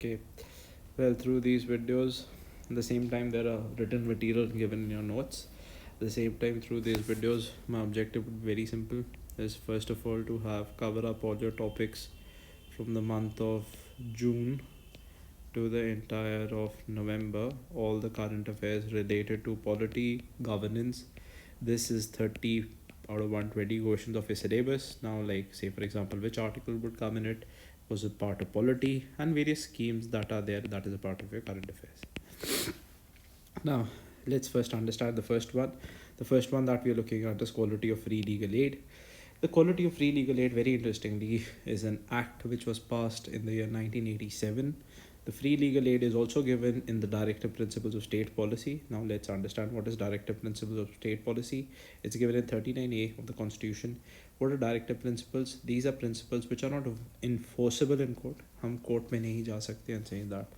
Okay, well, through these videos, at the same time, there are written material given in your notes. At the same time, through these videos, my objective would be very simple: is first of all to have cover up all your topics from the month of June to the entire of November, all the current affairs related to polity, governance. This is 30 out of 120 questions of a syllabus. Now, like, say, for example, which article would come in it, was a part of polity, and various schemes that are there that is a part of your current affairs. Now, let's first understand the first one. The first one that we are looking at is quality of free legal aid. The quality of free legal aid, very interestingly, is an act which was passed in the year 1987. The free legal aid is also given in the Directive Principles of State Policy. Now let's understand what is Directive Principles of State Policy. It's given in 39A of the Constitution. What are Directive Principles? These are principles which are not enforceable in court. हम court में नहीं जा सकते and saying that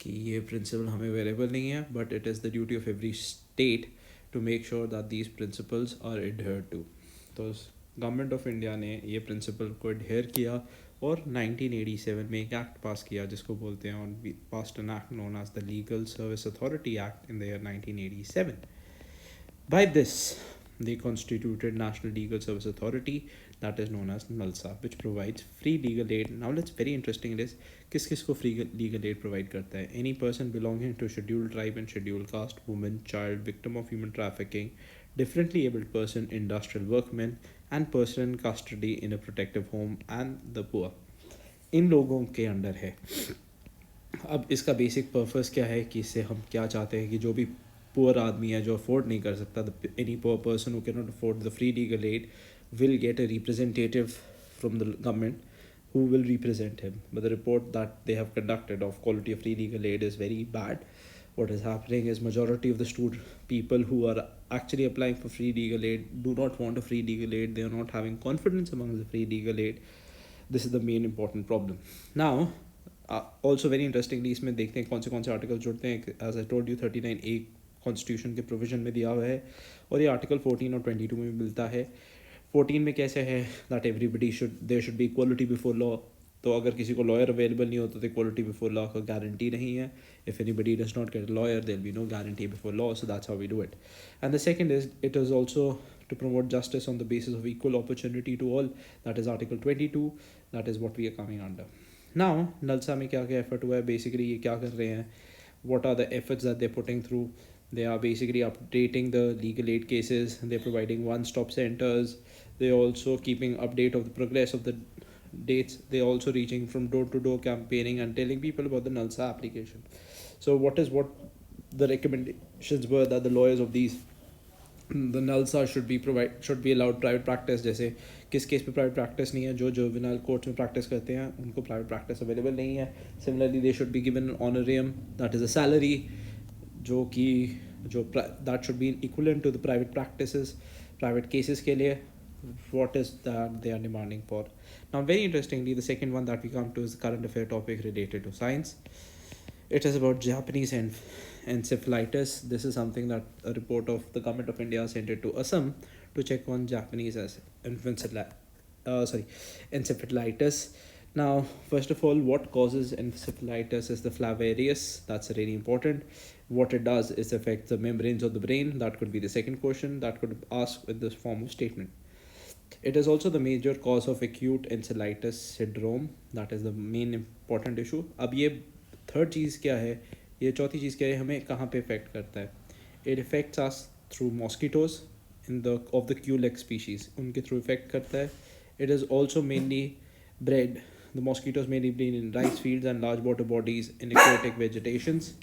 कि ये principal हमें available नहीं है, but it is the duty of every state to make sure that these principles are adhere to. तो गवर्नमेंट ऑफ इंडिया ने ये प्रिंसिपल को एडहेयर किया और 1987 में एक एक्ट पास किया जिसको बोलते हैं, और passed an act known as the legal service authority act in the year 1987. By this, they constituted National Legal Service Authority, that is known as NALSA, which provides free legal aid. Now, let's very interesting it is, किस को free legal aid provide करता है? Any person belonging to scheduled tribe and scheduled caste, woman, child, victim of human trafficking, differently abled person, industrial workmen, and person in custody in a protective home, and the poor. इन लोगों के under है. अब इसका basic purpose क्या है कि इससे हम क्या चाहते हैं कि जो भी पुअर आदमी है जो अफोर्ड नहीं कर सकता, any poor person who can not afford the free legal aid will get a representative from the government who will represent him. But the report that they have conducted of quality of free legal aid is very bad. What is happening is majority of the people who are actually applying for free legal aid do not want a free legal aid. They are not having confidence among the free legal aid. This is the main important problem. Now, also very interestingly, इसमें देखते हैं कौन से article जुड़ते हैं. As I told you, 39A constitution के provision में दिया हुआ है और ये आर्टिकल 14 और 22 में मिलता है. 14 में कैसे है that everybody there should be equality before law. तो अगर किसी को लॉयर अवेलेबल नहीं होता तो इक्वलिटी बिफोर लॉ का गारंटी नहीं है. If anybody does not get lawyer there will be no guarantee before law. So that's how we do it. And the second is it is also to promote justice on the basis of equal opportunity to all. That is article 22. That is what we are coming under. Now, NALSA में क्या क्या effort हुआ है, basically ये क्या कर रहे हैं, what are the efforts that they're putting through. They are basically updating the legal aid cases. They're providing one-stop centers. They're also keeping update of the progress of the dates. They're also reaching from door-to-door campaigning and telling people about the NALSA application. So what the recommendations were that the lawyers of the NALSA should be allowed private practice. जैसे किस case पे private practice नहीं है, जो juvenile court में practice करते हैं उनको प्राइवेट प्रैक्टिस अवेलेबल नहीं है. Similarly they should be given honorarium, that is a salary जो that should be equivalent to the private practices private cases के लिए. what is that they are demanding for. Now, very interestingly, the second one that we come to is the current affair topic related to science. It is about Japanese encephalitis. This is something that a report of the government of India sent it to Assam to check on Japanese as encephalitis. Now, first of all, what causes encephalitis is the Flavarius. That's really important. What it does is affect the membranes of the brain. That could be the second question that could ask in this form of statement. It is also the major cause of acute encephalitis syndrome. That is the main important issue. अब ये third चीज़ क्या है, ये चौथी चीज़ क्या है, हमें कहाँ पे इफेक्ट करता है. It effects us through mosquitoes of the Culex species, उनके थ्रू इफेक्ट करता है. It is also mainly bred, the mosquitoes mainly breed in rice fields and large water bodies in aquatic vegetations.